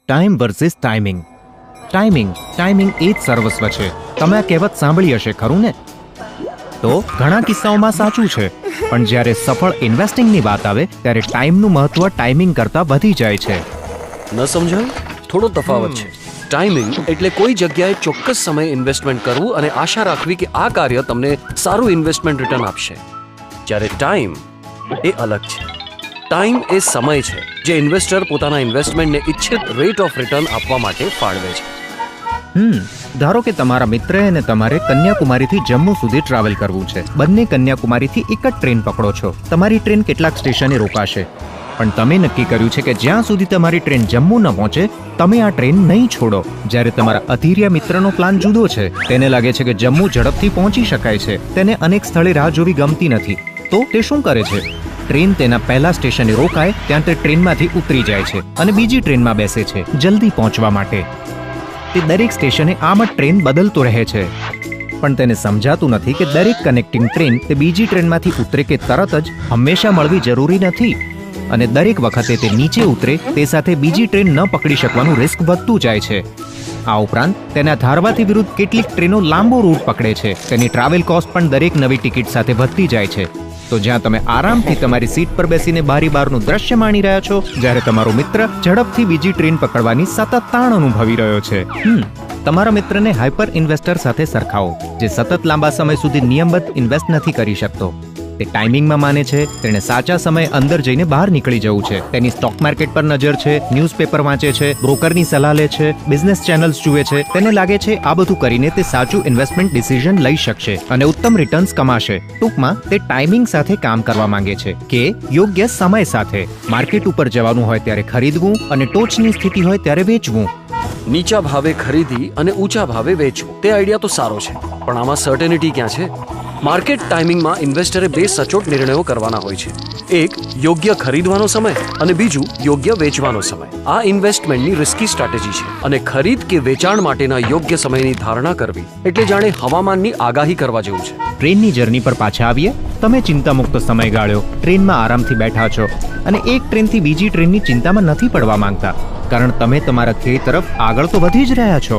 Time versus timing. Timing એ જ સર્વસ્વ છે. તમે આ કહેવત સાંભળી હશે, ખરું ને? તો ઘણા કિસ્સાઓમાં સાચું છે, પણ જ્યારે સફળ ઇન્વેસ્ટિંગની વાત આવે ત્યારે ટાઈમનું મહત્વ ટાઈમિંગ કરતાં વધી જાય છે. ન સમજાયું? થોડો તફાવત છે. ટાઈમિંગ એટલે કોઈ જગ્યાએ ચોક્કસ સમયે ઇન્વેસ્ટમેન્ટ કરવું અને આશા રાખવી કે આ કાર્ય તમને સારું ઇન્વેસ્ટમેન્ટ રિટર્ન આપશે. જ્યારે ટાઈમ એ અલગ છે. ટાઈમ એ સમય છે જે ઇન્વેસ્ટર પોતાના ઇન્વેસ્ટમેન્ટને ઇચ્છિત રેટ ઓફ રિટર્ન આપવા માટે ફાળવે છે. ધારો કે તમારા મિત્રએ અને તમારે કન્યાકુમારીથી જમ્મુ સુધી ટ્રાવેલ કરવું છે. બંને કન્યાકુમારીથી એક જ ટ્રેન પકડો છો. તમારી ટ્રેન કેટલાક સ્ટેશને રોકાશે, પણ તમે નક્કી કર્યું છે કે જ્યાં સુધી તમારી ટ્રેન જમ્મુ ન પહોંચે તમે આ ટ્રેન નહીં છોડો. જ્યારે તમારા અધીર્યા મિત્રનો પ્લાન જુદો છે. તેને લાગે છે કે જમ્મુ ઝડપથી પહોંચી શકાય છે. તેને અનેક સ્થળે રાહ જોવી ગમતી નથી. તો તે શું કરે છે? ટ્રેન તેના પહેલા સ્ટેશને રોકાય ત્યાં તે ટ્રેનમાંથી ઉતરી જાય છે અને બીજી ટ્રેનમાં બેસે છે જલ્દી પહોંચવા માટે. તે દરેક સ્ટેશને આમ જ ટ્રેન બદલતો રહે છે, પણ તેને સમજાતું નથી કે દરેક કનેક્ટિંગ ટ્રેન તે બીજી ટ્રેનમાંથી ઉતરે કે તરત જ હંમેશા મળવી જરૂરી નથી, અને દરેક વખતે તે નીચે ઉતરે તે સાથે બીજી ટ્રેન ન પકડી શકવાનું રિસ્ક વધતું જાય છે. આ ઉપરાંત તેના ધારવાથી વિરુદ્ધ કેટલીક ટ્રેનો લાંબો રૂટ પકડે છે. તેની ટ્રાવેલ કોસ્ટ પણ દરેક નવી ટિકિટ સાથે વધતી જાય છે. તો જ્યાં તમે આરામથી તમારી સીટ પર બેસીને બારી બહારનું દ્રશ્ય માણી રહ્યા છો, જ્યારે તમારો મિત્ર ઝડપથી બીજી ટ્રેન પકડવાની સતત તાણ અનુભવી રહ્યો છે. તમારા મિત્રને હાઇપર ઇન્વેસ્ટર સાથે સરખાવો, જે સતત લાંબા સમય સુધી નિયમબદ્ધ ઇન્વેસ્ટ નથી કરી શકતો. તે ટાઈમિંગમાં માને છે. તેણે સાચા સમયે અંદર જઈને બહાર નીકળી જવું છે. તેની સ્ટોક માર્કેટ પર નજર છે, ન્યૂઝપેપર વાંચે છે, બ્રોકરની સલાહ લે છે, બિઝનેસ ચેનલ્સ જુએ છે. તેને લાગે છે આ બધું કરીને તે સાચું ઇન્વેસ્ટમેન્ટ ડિસિઝન લઈ શકશે અને ઉત્તમ રિટર્ન્સ કમાશે. ટૂંકમાં તે ટાઈમિંગ સાથે કામ કરવા માંગે છે કે યોગ્ય સમય સાથે. માર્કેટ ઉપર જવાનું હોય ત્યારે ખરીદવું અને ટોચની સ્થિતિ હોય ત્યારે વેચવું. નીચા ભાવે ખરીદી અને ઊંચા ભાવે વેચવું, તે આઈડિયા તો સારો છે, પણ આમાં સર્ટેનિટી ક્યાં છે? માર્કેટ ટાઈમિંગમાં ઇન્વેસ્ટરે બે સચોટ નિર્ણયો કરવાના હોય છે. એક, યોગ્ય ખરીદવાનો સમય, અને બીજું, યોગ્ય વેચવાનો સમય. આ ઇન્વેસ્ટમેન્ટની રિસ્કી સ્ટ્રેટેજી છે, અને ખરીદ કે વેચાણ માટેના યોગ્ય સમયની ધારણા કરવી એટલે જાણે હવામાનની આગાહી કરવા જેવું છે. ટ્રેનની જર્ની પર પાછા આવીએ. તમે ચિંતામુક્ત સમય ગાળ્યો, ટ્રેનમાં આરામથી બેઠા છો અને એક ટ્રેનથી બીજી ટ્રેનની ચિંતામાં નથી પડવા માંગતા, કારણ તમે તમારા ધ્યેય તરફ આગળ તો વધી જ રહ્યા છો.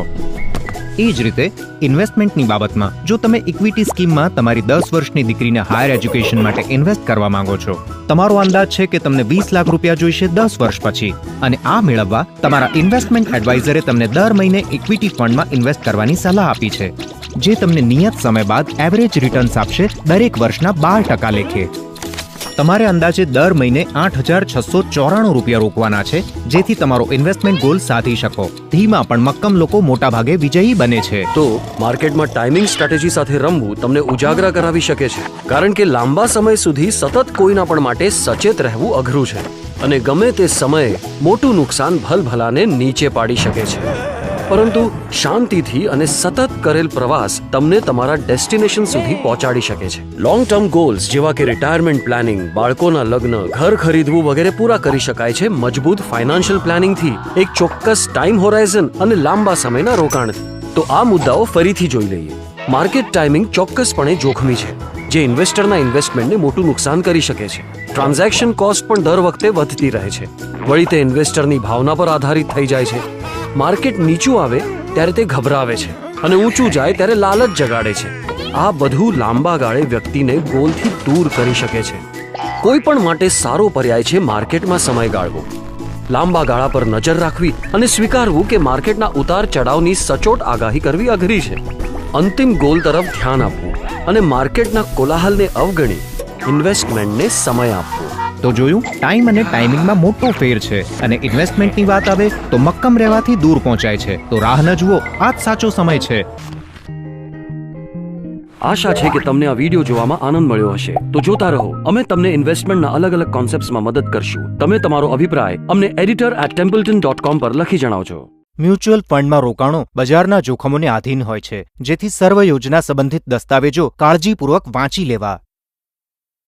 એ જ રીતે ઇન્વેસ્ટમેન્ટની બાબતમાં જો તમે ઇક્વિટી સ્કીમમાં તમારી 10 વર્ષની દીકરીને હાયર એજ્યુકેશન માટે ઇન્વેસ્ટ કરવા માંગો છો, તમારો અંદાજ છે કે તમને 20 લાખ રૂપિયા જોઈશે 10 વર્ષ પછી, અને આ મેળવવા તમારા ઇન્વેસ્ટમેન્ટ એડવાઇઝરે તમને દર મહિને ઇક્વિટી ફંડમાં ઇન્વેસ્ટ કરવાની સલાહ આપી છે, જે તમને નિયત સમય બાદ એવરેજ રિટર્ન્સ આપશે દરેક વર્ષના 12% લેખે. તમારે અંદાજે દર મહિને 8,694 રૂપિયા રોકવાના છે, જેથી તમારો ઇન્વેસ્ટમેન્ટ ગોલ સાધી શકો. ધીમા પણ મક્કમ લોકો મોટાભાગે વિજયી બને છે. તો માર્કેટમાં ટાઈમિંગ સ્ટ્રેટેજી સાથે રમવું તમને ઉજાગરા કરાવી શકે છે, કારણ કે લાંબા સમય સુધી સતત કોઈના પણ માટે સચેત રહેવું અઘરું છે, અને ગમે તે સમયે મોટું નુકસાન ભલભલાને નીચે પાડી શકે છે. પરંતુ શાંતિથી અને સતત કરેલ પ્રવાસ તમને તમારા ડેસ્ટિનેશન સુધી પહોંચાડી શકે છે. લોંગ ટર્મ ગોલ્સ જેવા કે રિટાયરમેન્ટ પ્લાનિંગ, બાળકોના લગ્ન, ઘર ખરીદવું વગેરે પૂરા કરી શકાય છે મજબૂત ફાઇનાન્શિયલ પ્લાનિંગથી, એક ચોક્કસ ટાઈમ હોરાઇઝન અને લાંબા સમયના રોકાણથી. તો આ મુદ્દાઓ ફરીથી જોઈ લઈએ. માર્કેટ ટાઈમિંગ ચોક્કસપણે જોખમી છે, જે ઇન્વેસ્ટરના ઇન્વેસ્ટમેન્ટને મોટું નુકસાન કરી શકે છે. ટ્રાન્ઝેક્શન કોસ્ટ પણ દર વખતે વધતી રહે છે. વળી તે ઇન્વેસ્ટરની ભાવના પર આધારિત થઈ જાય છે. માર્કેટ નીચું આવે ત્યારે તે ગભરાવે છે અને ઊંચું જાય ત્યારે લાલચ જગાડે છે. આ બધું લાંબા ગાળે વ્યક્તિને ગોલથી દૂર કરી શકે છે. કોઈ પણ માટે સારો પર્યાય છે માર્કેટમાં સમય ગાળવો. લાંબા ગાળા પર નજર રાખવી અને સ્વીકારવું કે માર્કેટના ઉતાર ચઢાવની સચોટ આગાહી કરવી અઘરી છે. અંતિમ ગોલ તરફ ધ્યાન આપવું અને માર્કેટના કોલાહલને અવગણી ઇન્વેસ્ટમેન્ટને સમય આપવો. તો જોયું, ટાઈમ અને ટાઈમિંગમાં મોટો ફેર છે, અને ઇન્વેસ્ટમેન્ટની વાત આવે તો મક્કમ રહેવાથી દૂર પહોંચાય છે. તો રાહ ન જુઓ, આ જ સાચો સમય છે. આશા છે કે તમને આ વિડીયો જોવામાં આનંદ મળ્યો હશે. તો જોતા રહો, અમે તમને ઇન્વેસ્ટમેન્ટના અલગ અલગ કોન્સેપ્ટ્સમાં મદદ કરશું. તમે તમારો અભિપ્રાય અમને editor@templeton.com પર લખી જણાવજો. મ્યુચ્યુઅલ ફંડમાં રોકાણો બજારના જોખમોને આધીન હોય છે, જેથી સર્વ યોજના સંબંધિત દસ્તાવેજો કાળજીપૂર્વક વાંચી લેવા.